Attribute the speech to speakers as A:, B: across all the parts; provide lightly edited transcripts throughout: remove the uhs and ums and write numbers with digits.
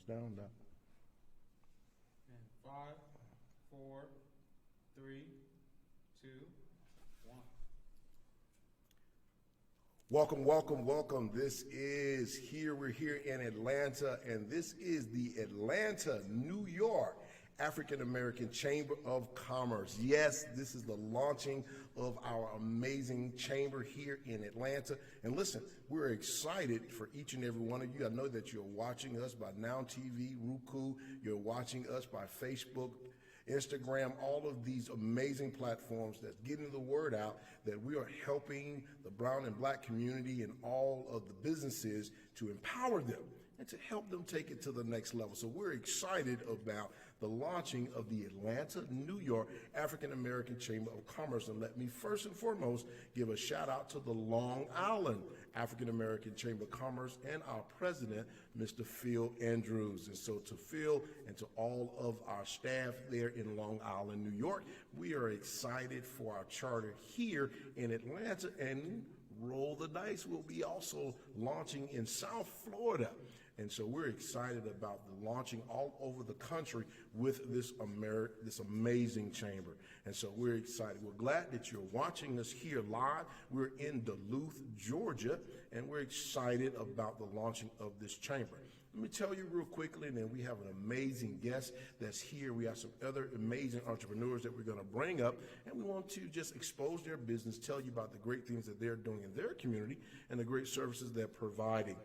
A: Down.
B: And 5, 4, 3, 2, 1.
A: Welcome, welcome, welcome. We're here in Atlanta, and this is the Atlanta, New York African American Chamber of Commerce. Yes, this is the launching of our amazing chamber here in Atlanta. And listen, we're excited for each and every one of you. I know that you're watching us by Now TV, Roku, you're watching us by Facebook, Instagram, all of these amazing platforms that's getting the word out that we are helping the brown and black community and all of the businesses to empower them and to help them take it to the next level. So we're excited about the launching of the Atlanta, New York African American Chamber of Commerce. And let me first and foremost give a shout out to the Long Island African American Chamber of Commerce and our president, Mr. Phil Andrews. And so to Phil and to all of our staff there in Long Island, New York, we are excited for our charter here in Atlanta, and roll the dice, we'll be also launching in South Florida. And so we're excited about the launching all over the country with this amazing chamber. And so we're excited. We're glad that you're watching us here live. We're in Duluth, Georgia, and we're excited about the launching of this chamber. Let me tell you real quickly, and then we have an amazing guest that's here. We have some other amazing entrepreneurs that we're going to bring up, and we want to just expose their business, tell you about the great things that they're doing in their community and the great services they're providing.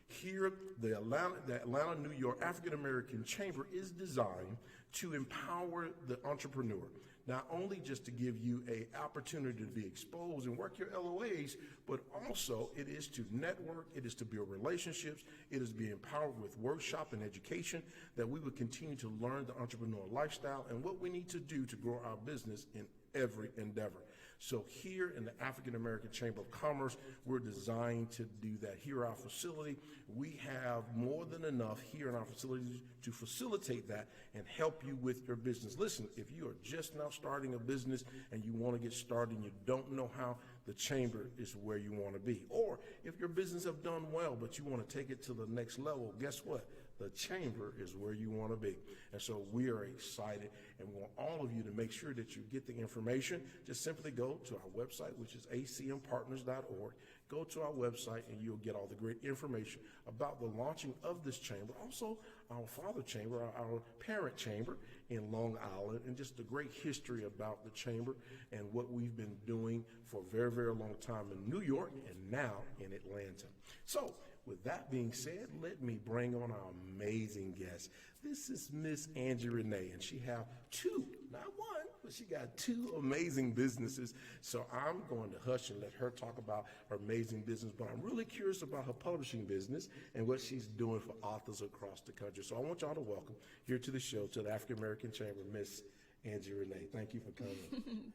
A: Here, the Atlanta, New York African American Chamber is designed to empower the entrepreneur, not only just to give you an opportunity to be exposed and work your LOAs, but also it is to network, it is to build relationships, it is to be empowered with workshop and education, that we would continue to learn the entrepreneur lifestyle and what we need to do to grow our business in every endeavor. So here in the African American Chamber of Commerce, we're designed to do that. Here at our facility, we have more than enough here in our facilities to facilitate that and help you with your business. Listen, if you are just now starting a business and you want to get started and you don't know how, the chamber is where you want to be. Or if your business have done well, but you want to take it to the next level, guess what? The chamber is where you want to be. And so we are excited, and we want all of you to make sure that you get the information. Just simply go to our website, which is acmpartners.org. Go to our website, and you'll get all the great information about the launching of this chamber. Also, our father chamber, our parent chamber in Long Island, and just the great history about the chamber and what we've been doing for a very, very long time in New York and now in Atlanta. So, with that being said, let me bring on our amazing guest. This is Miss Angie Renee, and she have two, not one, but she got two amazing businesses. So I'm going to hush and let her talk about her amazing business, but I'm really curious about her publishing business and what she's doing for authors across the country. So I want y'all to welcome here to the show, to the African American Chamber, Miss Angie Renee. Thank you for coming.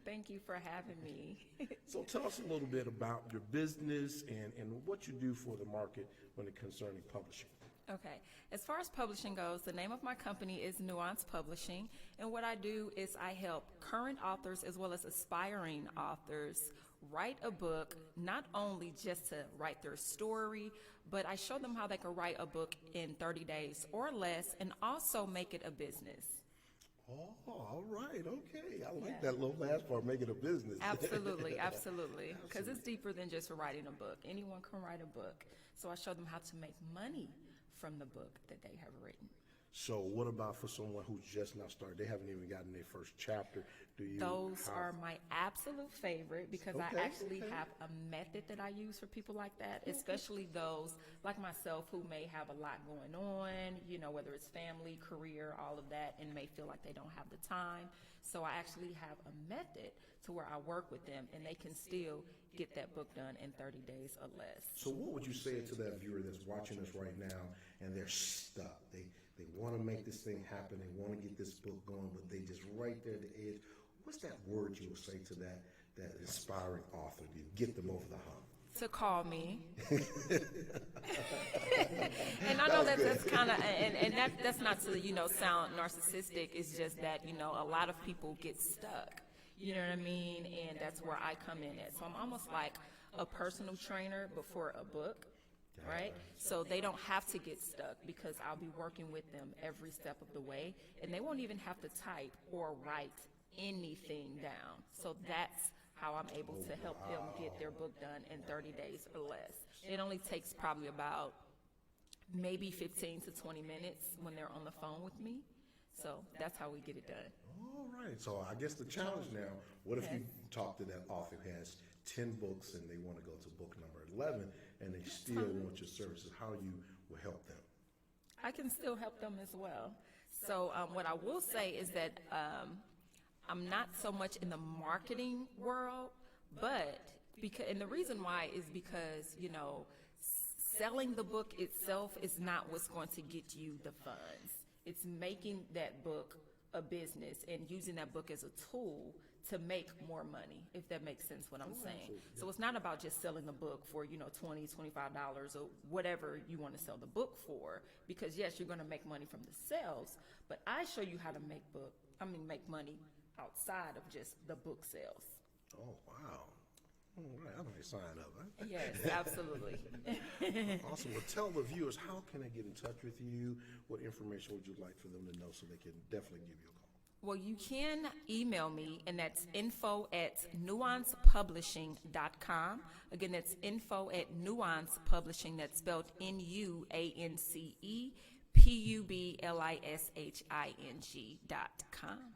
C: Thank you for having me.
A: So tell us a little bit about your business and what you do for the market when it concerning publishing.
C: Okay, as far as publishing goes, the name of my company is Nuance Publishing, and what I do is I help current authors as well as aspiring authors write a book, not only just to write their story, but I show them how they can write a book in 30 days or less and also make it a business.
A: Oh, all right, okay. I like that little last part, make it a business.
C: Absolutely, absolutely. Because it's deeper than just writing a book. Anyone can write a book. So I show them how to make money from the book that they have written.
A: So what about for someone who's just now started? They haven't even gotten their first chapter.
C: Those are my absolute favorite because I actually have a method that I use for people like that, especially those like myself who may have a lot going on, you know, whether it's family, career, all of that, and may feel like they don't have the time. So I actually have a method to where I work with them and they can still get that book done in 30 days or less.
A: So what would you say to that viewer that's watching us right now and they're stuck? They want to make this thing happen. They want to get this book going, but they just right there at the edge. What's that word you would say to that inspiring author to get them over the hump?
C: To call me. And I know that's kind of, and that's not to, you know, sound narcissistic. It's just that, you know, a lot of people get stuck. You know what I mean? And that's where I come in at. So I'm almost like a personal trainer, but for a book. right? So they don't have to get stuck because I'll be working with them every step of the way, and they won't even have to type or write anything down. So that's how I'm able to help them get their book done in 30 days or less. It only takes probably about maybe 15 to 20 minutes when they're on the phone with me. So that's how we get it done.
A: All right. So I guess the challenge now, what if you talk to that author who has 10 books and they want to go to book number 11 and they still want your services, how you will help them?
C: I can still help them as well. So what I will say is that I'm not so much in the marketing world, but and the reason why is because, you know, selling the book itself is not what's going to get you the funds. It's making that book a business and using that book as a tool to make more money, if that makes sense what I'm saying. So it's not about just selling the book for, you know, $20, $25 or whatever you want to sell the book for, because yes, you're going to make money from the sales, but I show you how to make money outside of just the book sales.
A: Oh, wow. All right, I might sign up. Huh?
C: Yes, absolutely.
A: Awesome. Well, tell the viewers, how can they get in touch with you? What information would you like for them to know so they can definitely give you a call?
C: Well, you can email me, and that's info@nuancepublishing.com. Again, that's info@nuancepublishing, that's spelled NUANCEPUBLISHING.com.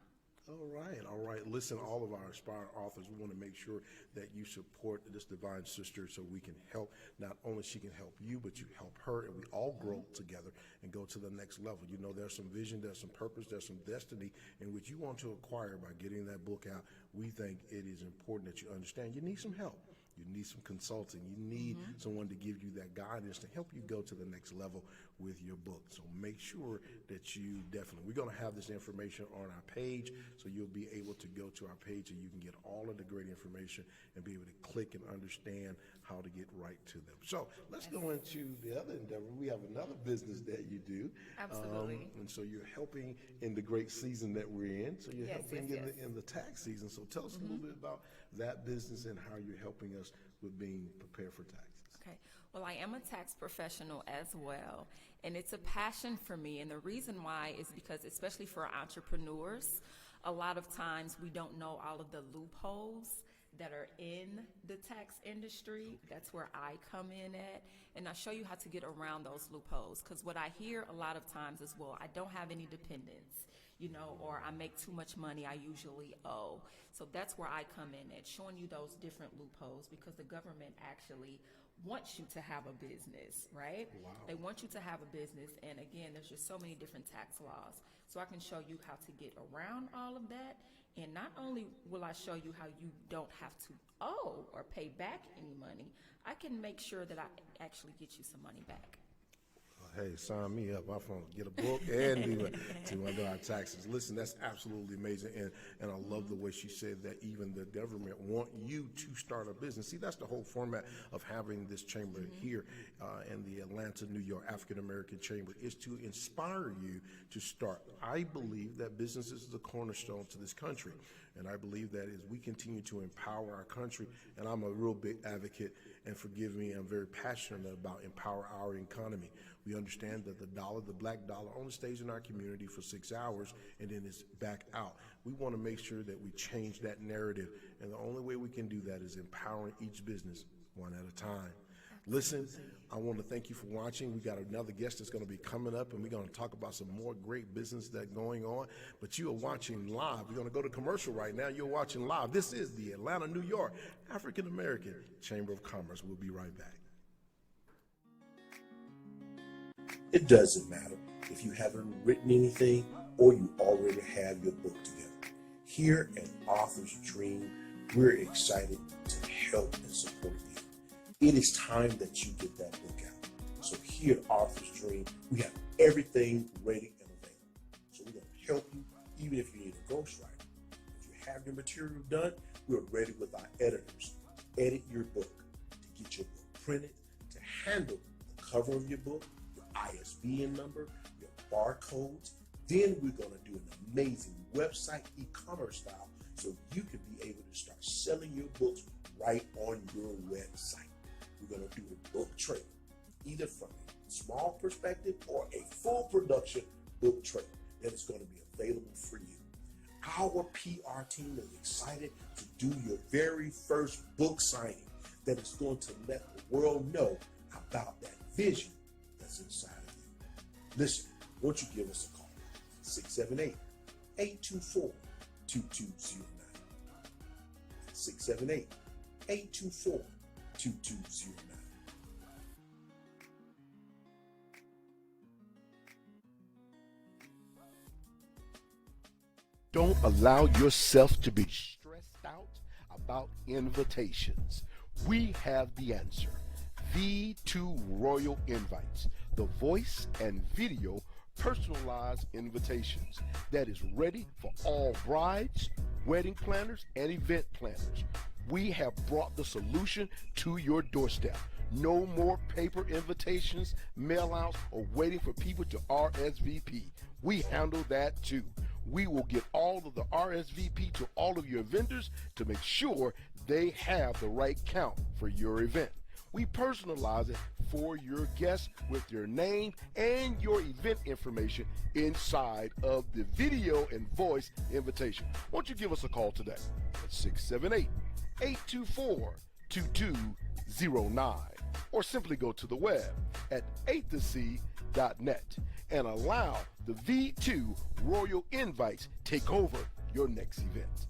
A: All right. Listen, all of our aspiring authors, we want to make sure that you support this divine sister so we can help. Not only she can help you, but you help her, and we all grow together and go to the next level. You know, there's some vision, there's some purpose, there's some destiny in which you want to acquire by getting that book out. We think it is important that you understand you need some help. You need some consulting. You need someone to give you that guidance to help you go to the next level with your book. So make sure that you definitely, we're going to have this information on our page, so you'll be able to go to our page and you can get all of the great information and be able to click and understand how to get right to them. So let's go into the other endeavor. We have another business that you do.
C: Absolutely.
A: And so you're helping in the great season that we're in. So you're
C: Yes,
A: helping
C: yes, yes.
A: in the tax season. So tell us a little bit about that business and how you're helping us with being prepared for taxes.
C: Okay. Well, I am a tax professional as well, and it's a passion for me. And the reason why is because, especially for entrepreneurs, a lot of times we don't know all of the loopholes that are in the tax industry. That's where I come in at, and I show you how to get around those loopholes. Because what I hear a lot of times is, well, I don't have any dependents, you know, or I make too much money, I usually owe. So that's where I come in at, showing you those different loopholes, because the government actually wants you to have a business, right?
A: Wow.
C: They want you to have a business, and again, there's just so many different tax laws. So I can show you how to get around all of that, and not only will I show you how you don't have to owe or pay back any money, I can make sure that I actually get you some money back.
A: Hey, sign me up. I'm going to get a book and do our taxes. Listen, that's absolutely amazing. And I love the way she said that even the government want you to start a business. See, that's the whole format of having this chamber here in the Atlanta, New York African American Chamber, is to inspire you to start. I believe that business is the cornerstone to this country. And I believe that as we continue to empower our country, and I'm a real big advocate, and forgive me, I'm very passionate about empower our economy. We understand that the dollar, the black dollar, only stays in our community for 6 hours and then it's back out. We want to make sure that we change that narrative, and the only way we can do that is empowering each business one at a time. Listen, I want to thank you for watching. We got another guest that's going to be coming up, and we're going to talk about some more great business that's going on. But you are watching live. We're going to go to commercial right now. You're watching live. This is the Atlanta, New York African American Chamber of Commerce. We'll be right back.
D: It doesn't matter if you haven't written anything or you already have your book together. Here at Author's Dream, we're excited to help and support you. It is time that you get that book out. So here at Author's Dream, we have everything ready and available. So we're going to help you, even if you need a ghostwriter. If you have your material done, we're ready with our editors. Edit your book, to get your book printed, to handle the cover of your book, your ISBN number, your barcodes. Then we're going to do an amazing website e-commerce style so you can be able to start selling your books right on your website. We're going to do a book trade. either from a small perspective or a full production book trade that is going to be available for you. Our PR team is excited to do your very first book signing that is going to let the world know about that vision that's inside of you. Listen, won't you give us a call? 678-824-2209. 678-824-2209.
A: Don't allow yourself to be stressed out about invitations. We have the answer. V2 Royal Invites, the voice and video personalized invitations that is ready for all brides, wedding planners, and event planners. We have brought the solution to your doorstep. No more paper invitations, mail outs, or waiting for people to RSVP. We handle that too. We will get all of the RSVP to all of your vendors to make sure they have the right count for your event. We personalize it for your guests with your name and your event information inside of the video and voice invitation. Won't you give us a call today at 678-824-2209 or simply go to the web at athec.net and allow the V2 Royal Invites take over your next event.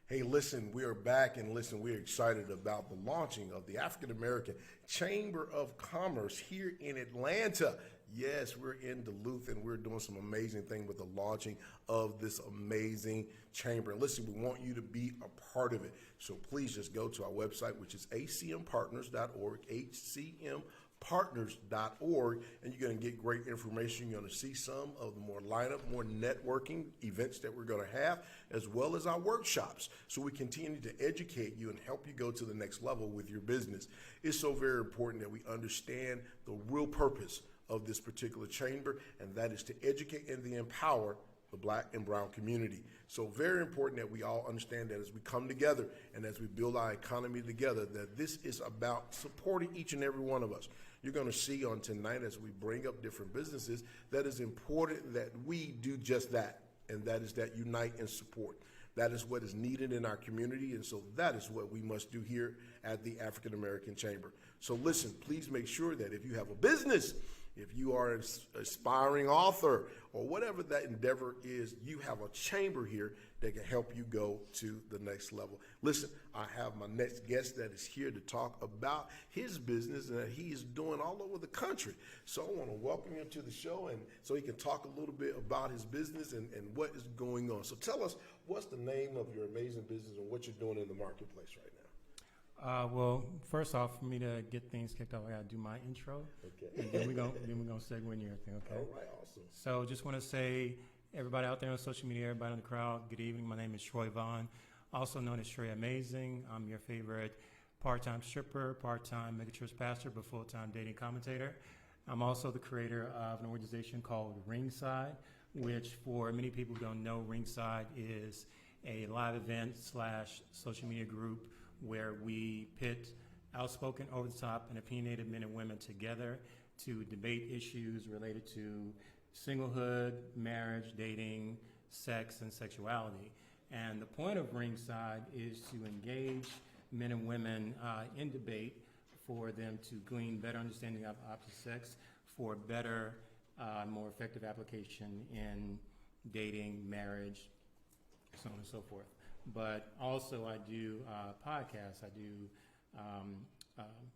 A: Hey, listen, we are back, and listen, we're excited about the launching of the African American Chamber of Commerce here in Atlanta. Yes, we're in Duluth, and we're doing some amazing things with the launching of this amazing chamber. And listen, we want you to be a part of it. So please just go to our website, which is acmpartners.org, hcmpartners.org, and you're going to get great information. You're going to see some of the more lineup, more networking events that we're going to have, as well as our workshops. So we continue to educate you and help you go to the next level with your business. It's so very important that we understand the real purpose of this particular chamber, and that is to educate and to empower the Black and brown community. So very important that we all understand that as we come together and as we build our economy together, that this is about supporting each and every one of us. You're going to see on tonight as we bring up different businesses that it's important that we do just that, and that is that unite and support. That is what is needed in our community, and so that is what we must do here at the African American Chamber. So listen, please make sure that if you have a business, if you are an aspiring author or whatever that endeavor is, you have a chamber here that can help you go to the next level. Listen, I have my next guest that is here to talk about his business and that he is doing all over the country. So I want to welcome him to the show, and so he can talk a little bit about his business and what is going on. So tell us, what's the name of your amazing business and what you're doing in the marketplace right now?
B: Well, first off, for me to get things kicked off, I gotta do my intro.
A: Okay.
B: And then we're gonna segue into everything, okay?
A: All right, awesome.
B: So just want to say, everybody out there on social media, everybody in the crowd, good evening. My name is Troy Vaughn, also known as Troy Amazing. I'm your favorite part-time stripper, part-time megachurch pastor, but full-time dating commentator. I'm also the creator of an organization called Ringside, which for many people who don't know, Ringside is a live event / social media group where we pit outspoken, over-the-top, and opinionated men and women together to debate issues related to singlehood, marriage, dating, sex, and sexuality. And the point of Ringside is to engage men and women in debate for them to glean better understanding of opposite sex for better, more effective application in dating, marriage, so on and so forth. But also I do podcasts, I do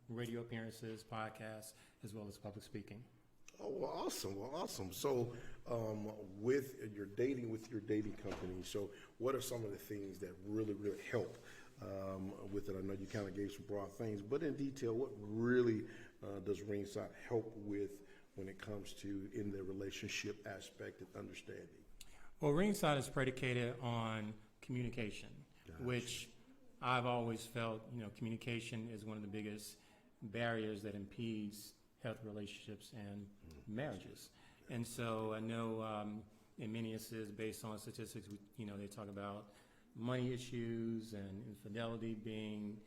B: radio appearances, podcasts, as well as public speaking.
A: Oh, well, awesome. Well, awesome. So with your dating company, so what are some of the things that really, really help with it? I know you kind of gave some broad things, but in detail, what really does Ringside help with when it comes to in the relationship aspect and understanding?
B: Well, Ringside is predicated on communication, which I've always felt, communication is one of the biggest barriers that impedes healthy relationships and marriages. And so I know in many instances, based on statistics, they talk about money issues and infidelity being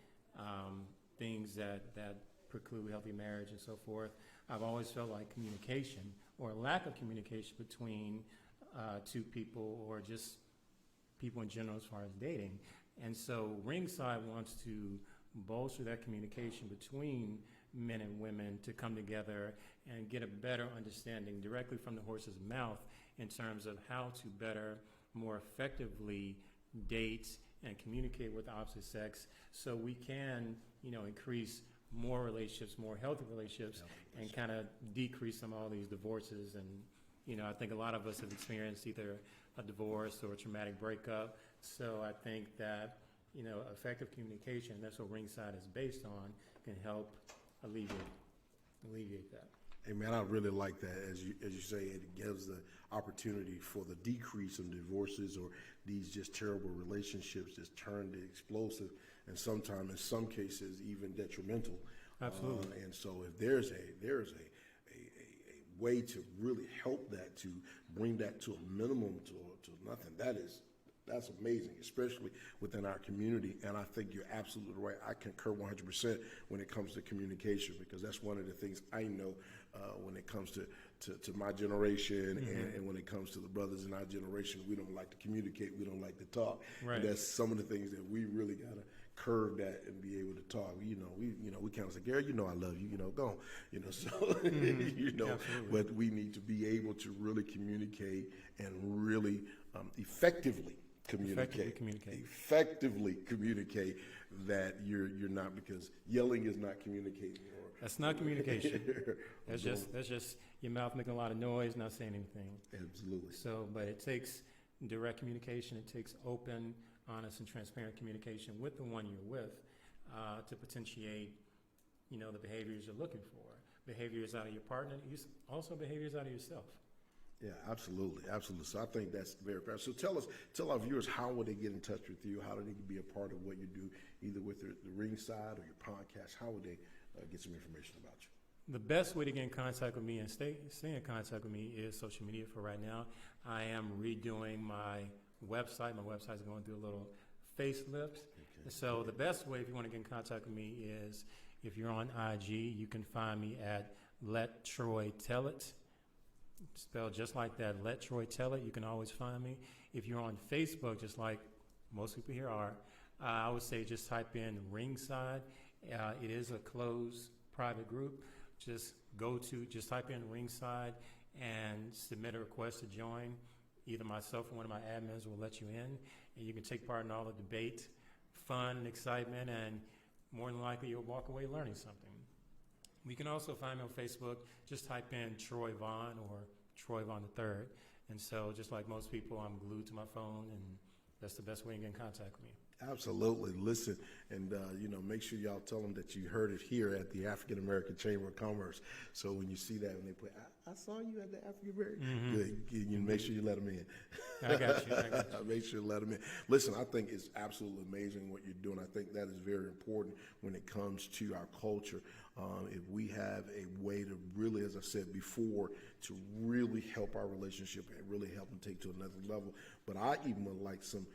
B: things that preclude healthy marriage and so forth. I've always felt like communication or lack of communication between two people or just people in general as far as dating. And so Ringside wants to bolster that communication between men and women to come together and get a better understanding directly from the horse's mouth in terms of how to better, more effectively date and communicate with the opposite sex so we can, increase more relationships, more healthy relationships, and kind of decrease some of all these divorces. And, I think a lot of us have experienced either a divorce or a traumatic breakup. So I think that, effective communication, that's what Ringside is based on, can help alleviate that.
A: Hey man, I really like that. As you say, it gives the opportunity for the decrease in divorces or these just terrible relationships just turn to explosive and sometimes, in some cases, even detrimental.
B: Absolutely.
A: And so, if there's a way to really help that, to bring that to a minimum, to nothing, that's amazing, especially within our community. And I think you're absolutely right. I concur 100% when it comes to communication, because that's one of the things I know when it comes to my generation and when it comes to the brothers in our generation. We don't like to communicate. We don't like to talk.
B: Right.
A: And that's some of the things that we really got to curve that and be able to talk. We kind of say, girl, I love you, go on, so,
B: Absolutely.
A: but we need to be able to really communicate and really effectively communicate that you're not, because yelling is not communicating.
B: That's not communication. That's just your mouth making a lot of noise, not saying anything.
A: Absolutely.
B: So, but it takes direct communication. It takes open, honest, and transparent communication with the one you're with to potentiate, the behaviors you're looking for. Behaviors out of your partner, also behaviors out of yourself.
A: Yeah, absolutely. So I think that's very powerful. So tell our viewers, how would they get in touch with you? How do they be a part of what you do, either with the Ringside or your podcast? How would they get some information about you?
B: The best way to get in contact with me and stay in contact with me is social media for right now. I am redoing my website. My website's going through a little facelift. Okay. So the best way, if you want to get in contact with me, is if you're on IG, you can find me at Let Troy Tell It. Spelled just like that, Let Troy Tell It. You can always find me. If you're on Facebook, just like most people here are, I would say just type in Ringside. It is a closed private group. Just type in Ringside and submit a request to join. Either myself or one of my admins will let you in, and you can take part in all the debate, fun, and excitement, and more than likely you'll walk away learning something. You can also find me on Facebook. Just type in Troy Vaughn or Troy Vaughn III. And so just like most people, I'm glued to my phone, and that's the best way to get in contact with me.
A: Absolutely. Listen, and make sure y'all tell them that you heard it here at the African American Chamber of Commerce. So when you see that, when they put, I saw you at the African American, good. You make sure you let them in.
B: I got you.
A: Make sure you let them in. Listen, I think it's absolutely amazing what you're doing. I think that is very important when it comes to our culture. If we have a way to really, as I said before, to really help our relationship and really help them take to another level. But I even would like some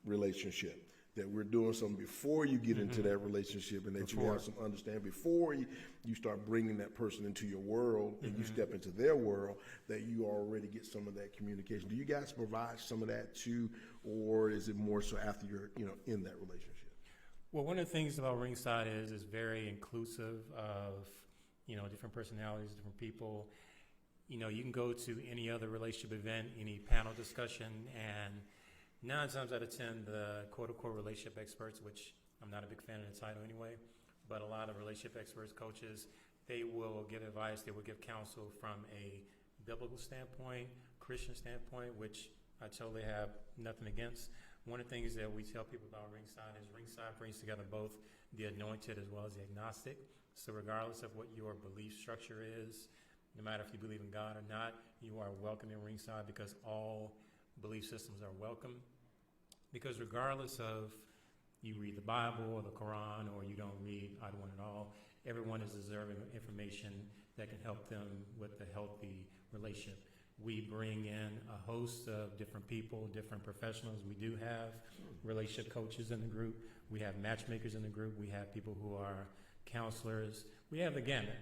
A: relationship, that we're doing something before you get into that relationship, and that you have some understanding before you start bringing that person into your world and you step into their world, that you already get some of that communication. Do you guys provide some of that too, or is it more so after you're in that relationship?
B: Well, one of the things about Ringside is very inclusive of different personalities, different people. You can go to any other relationship event, any panel discussion, and 9 times out of 10, the quote-unquote relationship experts, which I'm not a big fan of the title anyway, but a lot of relationship experts, coaches, they will give advice, they will give counsel from a biblical standpoint, Christian standpoint, which I totally have nothing against. One of the things that we tell people about Ringside is Ringside brings together both the anointed as well as the agnostic. So regardless of what your belief structure is, no matter if you believe in God or not, you are welcome in Ringside, because all belief systems are welcome. Because regardless of you read the Bible or the Quran, or you don't read either one at all, everyone is deserving of information that can help them with a healthy relationship. We bring in a host of different people, different professionals. We do have relationship coaches in the group. We have matchmakers in the group. We have people who are counselors. We have the gamut.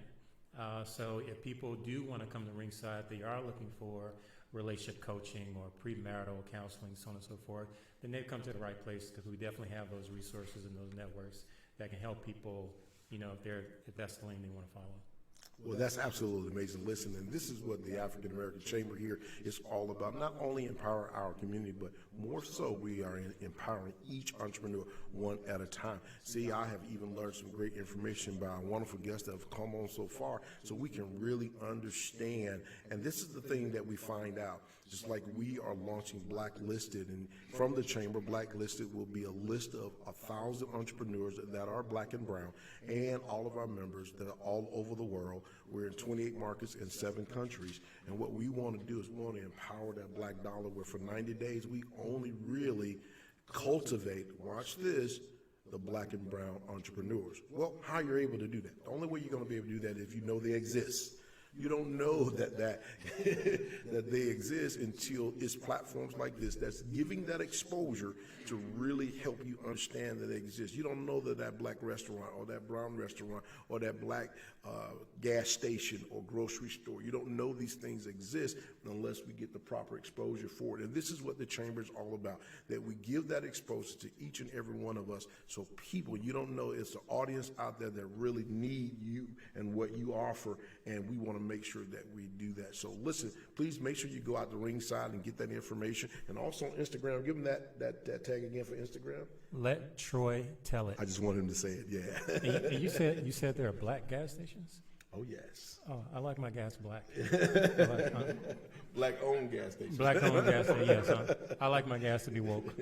B: So if people do want to come to Ringside, they are looking for relationship coaching or premarital counseling, so on and so forth, then they've come to the right place, because we definitely have those resources and those networks that can help people, if that's the lane they want to follow.
A: Well, that's absolutely amazing. Listen, and this is what the African American Chamber here is all about. Not only empower our community, but more so we are empowering each entrepreneur one at a time. See, I have even learned some great information by wonderful guests that have come on so far, so we can really understand. And this is the thing that we find out. Just like we are launching Blacklisted, and from the Chamber, Blacklisted will be a list of 1,000 entrepreneurs that are black and brown, and all of our members that are all over the world. We're in 28 markets in 7 countries, and what we want to do is we want to empower that black dollar, where for 90 days we only really cultivate, watch this, the black and brown entrepreneurs. Well, how you're able to do that? The only way you're going to be able to do that is if you know they exist. You don't know that that they exist until it's platforms like this that's giving that exposure to really help you understand that they exist. You don't know that that black restaurant or that brown restaurant or that black gas station or grocery store, you don't know these things exist unless we get the proper exposure for it. And this is what the Chamber is all about, that we give that exposure to each and every one of us, so people, you don't know, it's an audience out there that really need you and what you offer, and we want to make sure that we do that. So listen, please make sure you go out to Ringside and get that information, and also on Instagram. Give them that tag again for Instagram.
B: Let Troy tell it.
A: I just want him to say it. Yeah.
B: And you said there are black gas stations?
A: Oh yes.
B: Oh, I like my gas black.
A: Black owned gas stations.
B: Black owned gas station, yes. I like my gas to be woke.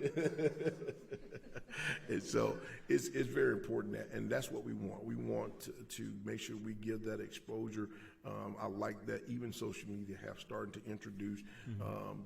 A: And so it's very important and that's what we want. We want to make sure we give that exposure. I like that even social media have started to introduce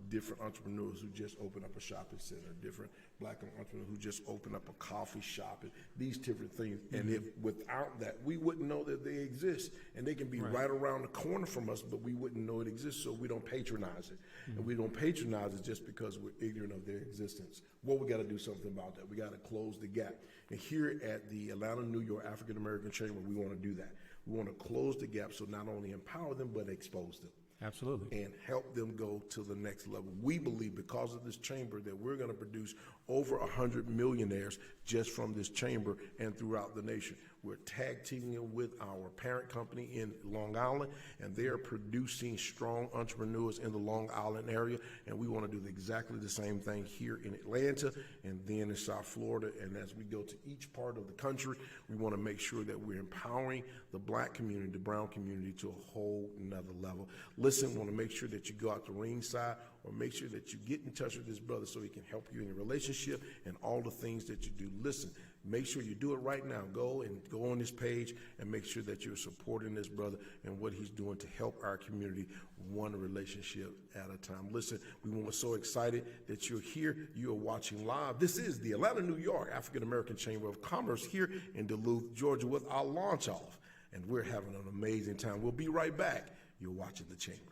A: different entrepreneurs who just open up a shopping center, different black entrepreneurs who just open up a coffee shop, and these different things. And if without that, we wouldn't know that they exist. And they can be right around the corner from us, but we wouldn't know it exists, so we don't patronize it. And we don't patronize it just because we're ignorant of their existence. Well, we got to do something about that. We got to close the gap. And here at the Atlanta, New York African American Chamber, we want to do that. We want to close the gap, so not only empower them, but expose them.
B: Absolutely.
A: And help them go to the next level. We believe because of this chamber that we're going to produce over 100 millionaires just from this chamber and throughout the nation. We're tag teaming with our parent company in Long Island, and they are producing strong entrepreneurs in the Long Island area, and we want to do exactly the same thing here in Atlanta and then in South Florida. And as we go to each part of the country, we want to make sure that we're empowering the black community, the brown community, to a whole nother level. Listen, want to make sure that you go out to Ringside, or make sure that you get in touch with this brother so he can help you in your relationship and all the things that you do. Listen, make sure you do it right now. Go on this page and make sure that you're supporting this brother and what he's doing to help our community one relationship at a time. Listen, we're so excited that you're here. You are watching live. This is the Atlanta, New York African American Chamber of Commerce here in Duluth, Georgia, with our launch off. And we're having an amazing time. We'll be right back. You're watching the Chamber.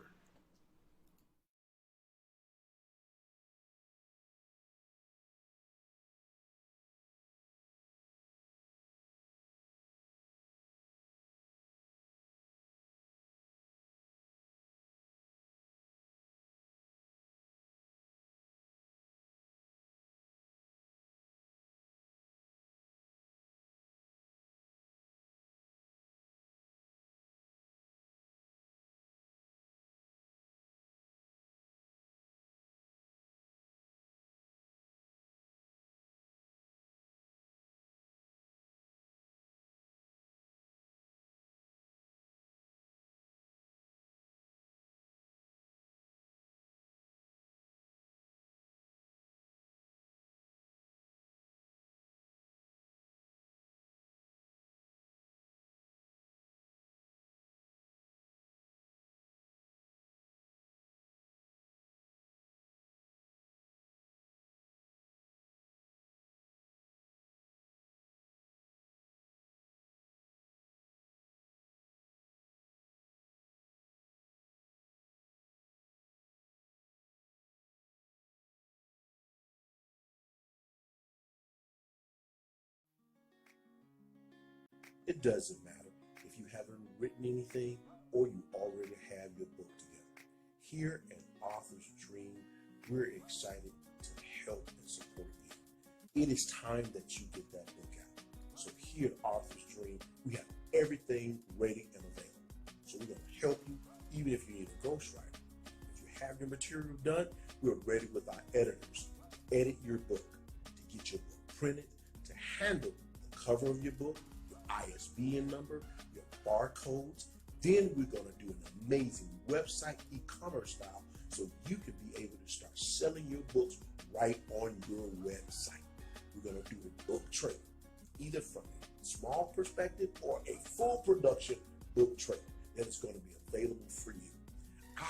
D: It doesn't matter if you haven't written anything or you already have your book together. Here at Author's Dream, we're excited to help and support you. It is time that you get that book out. So here at Author's Dream, we have everything ready and available. So we're going to help you even if you need a ghostwriter. If you have your material done, we're ready with our editors to edit your book, to get your book printed, to handle the cover of your book, your ISBN number, your barcodes. Then we're going to do an amazing website e-commerce style so you can be able to start selling your books right on your website. We're going to do a book trailer, either from a small perspective or a full production book trailer that is going to be available for you.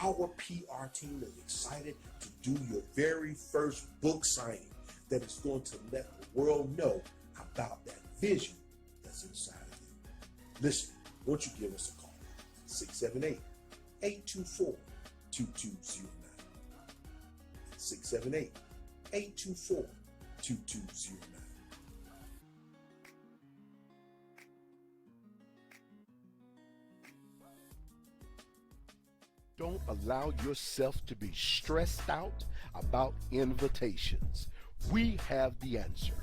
D: Our PR team is excited to do your very first book signing that is going to let the world know about that vision that's inside of you. Listen, won't you give us a call? 678-824-2209. 678-824-2209.
A: Don't allow yourself to be stressed out about invitations. We have the answer.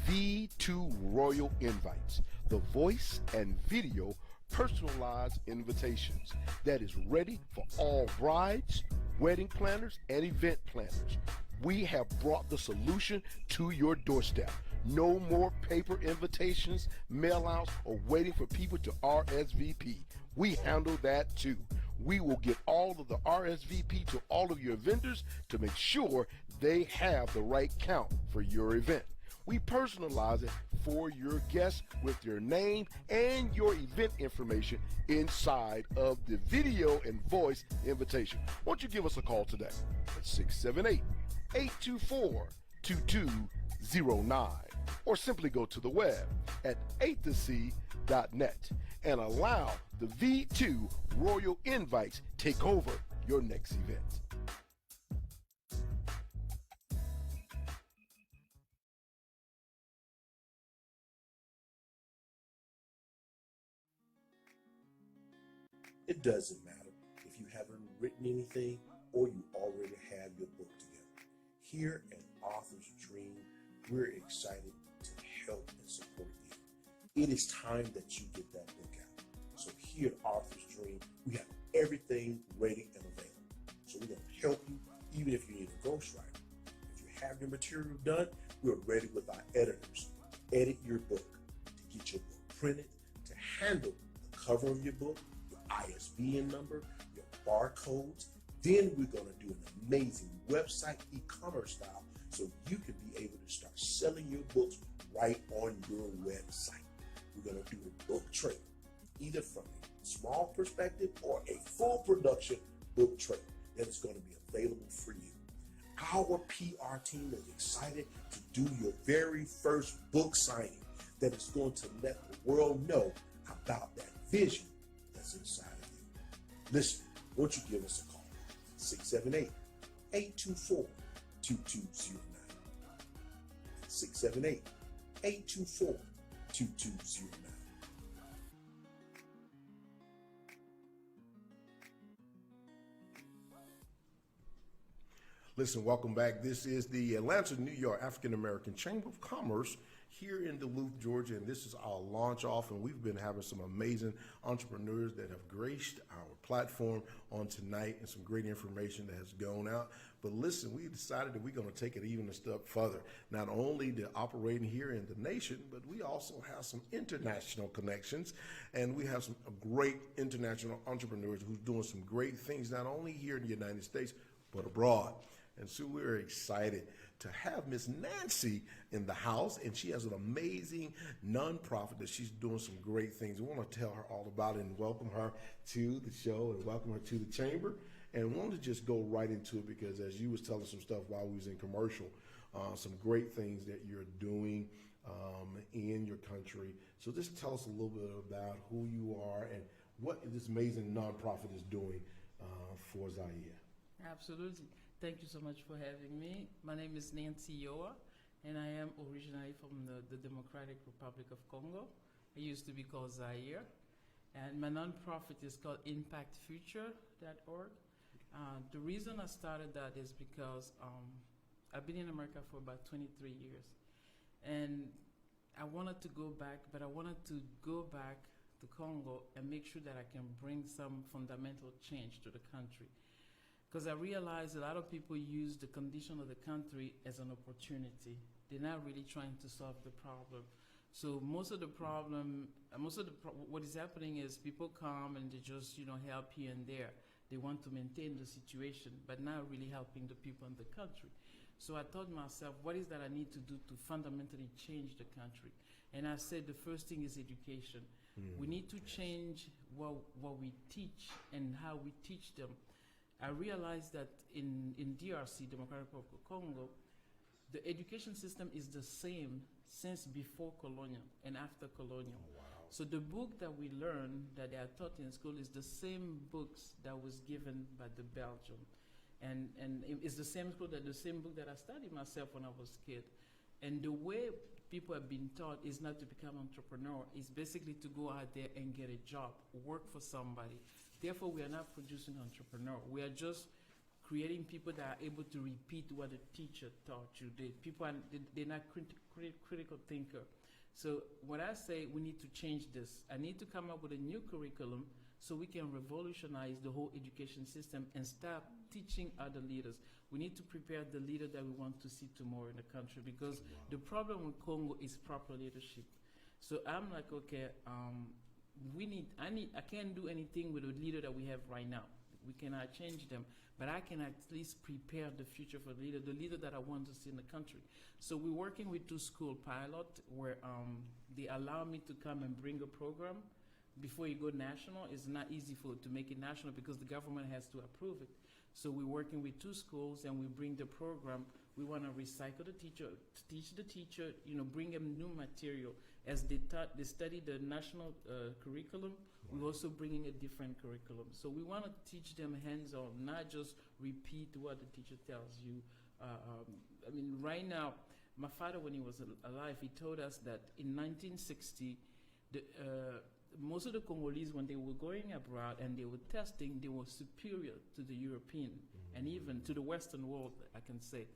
A: V2 Royal Invites, the voice and video personalized invitations that is ready for all brides, wedding planners, and event planners. We have brought the solution to your doorstep. No more paper invitations, mail outs, or waiting for people to RSVP. We handle that too. We will get all of the RSVP to all of your vendors to make sure they have the right count for your event. We personalize it for your guests with your name and your event information inside of the video and voice invitation. Won't you give us a call today at 678-824-2209 or simply go to the web at athec.net and allow the V2 Royal Invites take over your next event.
D: It doesn't matter if you haven't written anything or you already have your book together. Here at Author's Dream, we're excited to help and support you. It is time that you get that book out. So here at Author's Dream, we have everything ready and available. So we're going to help you even if you need a ghostwriter. If you have your material done, we're ready with our editors to edit your book, to get your book printed, to handle the cover of your book, your ISBN number, your barcodes. Then we're going to do an amazing website e-commerce style so you can be able to start selling your books right on your website. We're going to do a book trailer, either from a small perspective or a full production book trailer that is going to be available for you. Our PR team is excited to do your very first book signing that is going to let the world know about that vision that's inside of you. Listen, won't you give us a call? 678-824-2209. 678-824-2209.
A: Listen, welcome back. This is the Atlanta, New York African American Chamber of Commerce here in Duluth, Georgia, and this is our launch off, and we've been having some amazing entrepreneurs that have graced our platform on tonight and some great information that has gone out. But listen, we decided that we're going to take it even a step further. Not only to operating here in the nation, but we also have some international connections, and we have some great international entrepreneurs who's doing some great things, not only here in the United States, but abroad. And so we're excited to have Miss Nancy in the house, and she has an amazing nonprofit that she's doing some great things. We want to tell her all about it and welcome her to the show and welcome her to the chamber. And we want to just go right into it because as you was telling some stuff while we was in commercial, some great things that you're doing in your country. So just tell us a little bit about who you are and what this amazing nonprofit is doing for Zaire.
E: Absolutely. Thank you so much for having me. My name is Nancy Yoa, and I am originally from the Democratic Republic of Congo. I used to be called Zaire. And my nonprofit is called ImpactFuture.org. The reason I started that is because I've been in America for about 23 years. And I wanted to go back, but I wanted to go back to Congo and make sure that I can bring some fundamental change to the country. Because I realized a lot of people use the condition of the country as an opportunity. They're not really trying to solve the problem. So most of the problem, what is happening is people come and they just, help here and there. They want to maintain the situation, but not really helping the people in the country. So I thought to myself, what is that I need to do to fundamentally change the country? And I said the first thing is education. We need to change what we teach and how we teach them. I realized that in DRC, Democratic Republic of Congo, the education system is the same since before colonial and after colonial.
A: Oh, wow.
E: So the book that we learn, that they are taught in school, is the same books that was given by the Belgium. And it's the same book that I studied myself when I was a kid. And the way people have been taught is not to become entrepreneur. It's basically to go out there and get a job, work for somebody. Therefore, we are not producing entrepreneur. We are just creating people that are able to repeat what the teacher taught you. They're not critical thinker. So when I say we need to change this, I need to come up with a new curriculum so we can revolutionize the whole education system and start teaching other leaders. We need to prepare the leader that we want to see tomorrow in the country, because the problem with Congo is proper leadership. So I'm like, okay, I can't do anything with the leader that we have right now. We cannot change them, but I can at least prepare the future for the leader that I want to see in the country. So we're working with 2 school pilot where they allow me to come and bring a program. Before you go national, it's not easy to make it national because the government has to approve it. So we're working with 2 schools and we bring the program. We want to recycle the teacher, teach the teacher, bring them new material. As they study the national curriculum, we're also bringing a different curriculum. So we want to teach them hands-on, not just repeat what the teacher tells you. Right now, my father, when he was alive, he told us that in 1960, most of the Congolese, when they were going abroad and they were testing, they were superior to the European and even to the Western world, I can say.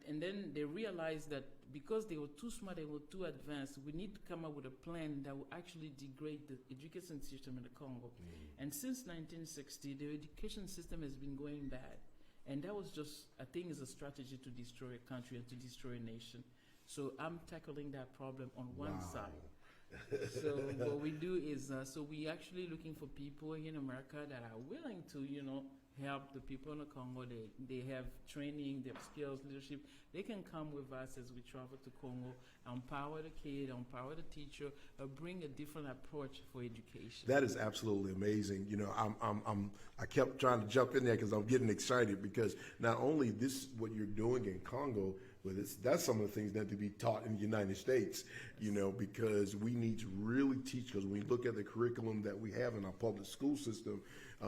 E: And then they realized that because they were too smart, they were too advanced, we need to come up with a plan that will actually degrade the education system in the Congo. And since 1960, the education system has been going bad. And that was just, I think, is a strategy to destroy a country and to destroy a nation. So I'm tackling that problem on one side. So what we do is, so we actually looking for people in America that are willing to, help the people in the Congo. They have training, they have skills, leadership. They can come with us as we travel to Congo, empower the kid, empower the teacher, bring a different approach for education.
A: That is absolutely amazing. I kept trying to jump in there because I'm getting excited, because not only this what you're doing in Congo, but that's some of the things that to be taught in the United States, because we need to really teach, because when we look at the curriculum that we have in our public school system,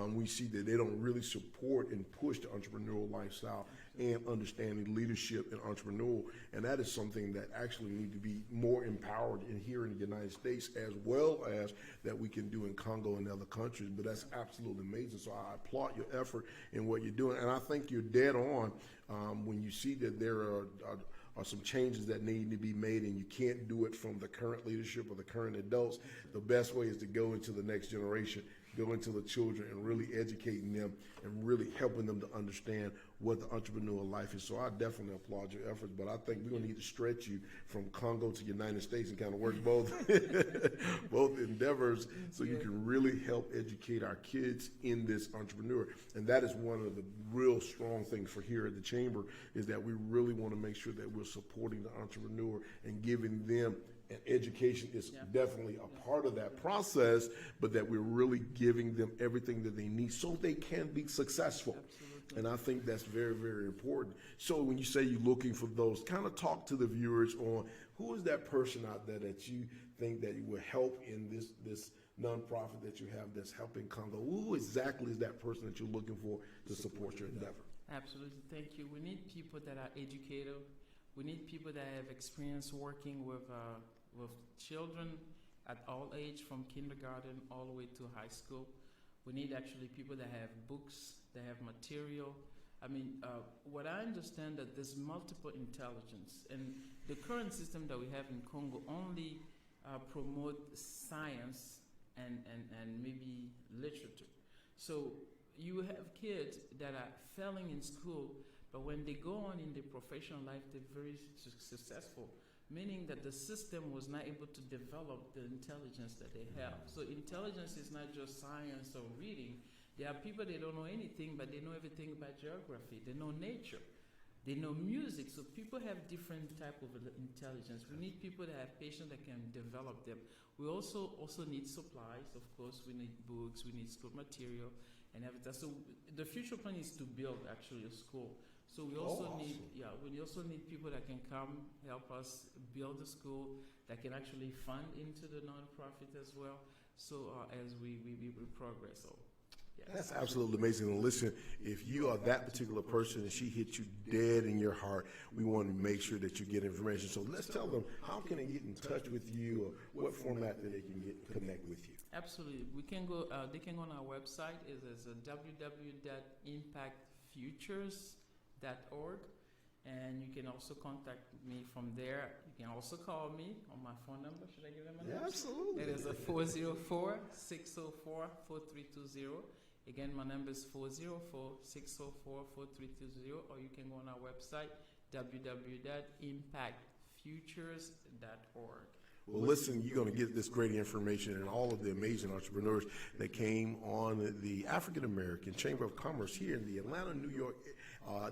A: we see that they don't really support and push the entrepreneurial lifestyle and understanding leadership and entrepreneurial. And that is something that actually need to be more empowered in here in the United States, as well as that we can do in Congo and other countries. But that's absolutely amazing. So I applaud your effort in what you're doing. And I think you're dead on when you see that there are some changes that need to be made, and you can't do it from the current leadership or the current adults. The best way is to go into the next generation, go into the children, and really educating them and really helping them to understand what the entrepreneurial life is. So I definitely applaud your efforts, but I think we're gonna need to stretch you from Congo to United States and kind of work both both endeavors, so you can really help educate our kids in this entrepreneur. And that is one of the real strong things for here at the Chamber, is that we really want to make sure that we're supporting the entrepreneur and giving them, and education is definitely a part of that process, but that we're really giving them everything that they need so they can be successful.
E: Absolutely.
A: And I think that's very, very important. So when you say you're looking for those, kind of talk to the viewers on who is that person out there that you think that will help in this nonprofit that you have that's helping Congo. Who exactly is that person that you're looking for to support your endeavor?
E: Absolutely, thank you. We need people that are educated. We need people that have experience working with children at all age, from kindergarten all the way to high school. We need actually people that have books, that have material. I mean, what I understand that there's multiple intelligence, and the current system that we have in Congo only promote science and maybe literature. So you have kids that are failing in school, but when they go on in their professional life, they're very successful, meaning that the system was not able to develop the intelligence that they have. So intelligence is not just science or reading. There are people, they don't know anything, but they know everything about geography. They know nature. They know music. So people have different type of intelligence. We need people that have patience that can develop them. We also need supplies, of course. We need books, we need school material and everything. So the future plan is to build actually a school. So we also we also need people that can come help us build the school, that can actually fund into the nonprofit as well. So as we progress. So yeah.
A: That's absolutely amazing. And listen, if you are that particular person and she hit you dead in your heart, we want to make sure that you get information. So let's tell them, how can they get in touch with you, or what format that they can connect with you?
E: Absolutely. We can go, they can go on our website. It is www.impactfutures.org. And you can also contact me from there. You can also call me on my phone number. Should I give them my number?
A: Yeah, absolutely.
E: It is a 404-604-4320. Again, my number is 404-604-4320, or you can go on our website, www.impactfutures.org.
A: Well, listen, you're going to get this great information and all of the amazing entrepreneurs that came on the African American Chamber of Commerce here in the Atlanta, New York,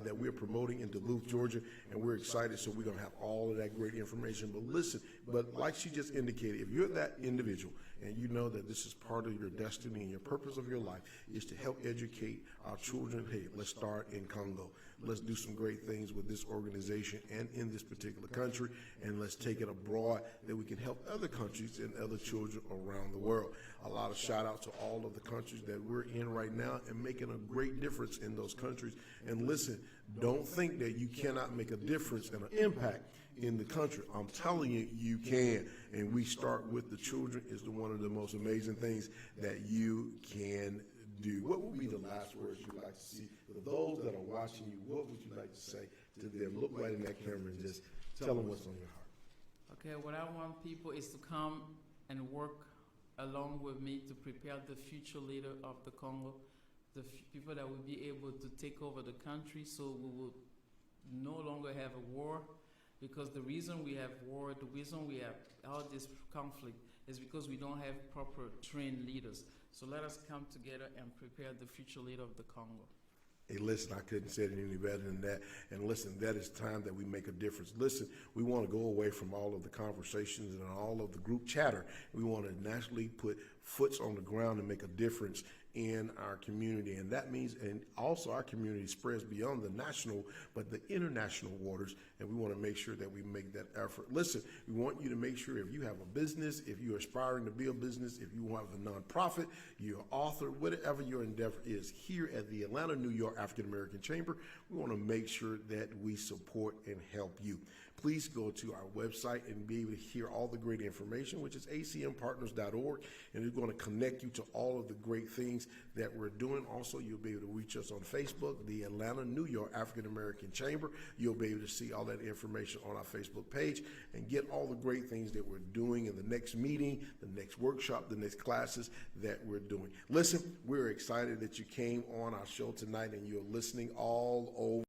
A: that we're promoting in Duluth, Georgia, and we're excited. So we're going to have all of that great information. But listen, but like she just indicated, if you're that individual and you know that this is part of your destiny and your purpose of your life is to help educate our children, hey, let's start in Congo. Let's do some great things with this organization and in this particular country, and let's take it abroad that we can help other countries and other children around the world. A lot of shout out to all of the countries that we're in right now and making a great difference in those countries. And listen, don't think that you cannot make a difference and an impact in the country. I'm telling you, you can. And we start with the children is one of the most amazing things that you can do. What would be the last words you'd like to see for those that are watching you? What would you like to say to them? Look right in that camera and just tell them what's on your heart.
E: Okay, what I want people is to come and work along with me to prepare the future leader of the Congo, the people that will be able to take over the country, so we will no longer have a war. Because the reason we have war, the reason we have all this conflict is because we don't have proper trained leaders. So let us come together and prepare the future leader of the Congo.
A: Hey, listen, I couldn't say it any better than that. And listen, that is time that we make a difference. Listen, we want to go away from all of the conversations and all of the group chatter. We want to naturally put foots on the ground and make a difference in our community. And that means, and also our community spreads beyond the national, but the international waters. And we want to make sure that we make that effort. Listen, we want you to make sure if you have a business, if you're aspiring to be a business, if you have a nonprofit, you're an author, whatever your endeavor is, here at the Atlanta, New York African American Chamber, we want to make sure that we support and help you. Please go to our website and be able to hear all the great information, which is acmpartners.org, and it's going to connect you to all of the great things that we're doing. Also, you'll be able to reach us on Facebook, the Atlanta, New York African American Chamber. You'll be able to see all that information on our Facebook page and get all the great things that we're doing in the next meeting, the next workshop, the next classes that we're doing. Listen, we're excited that you came on our show tonight and you're listening all over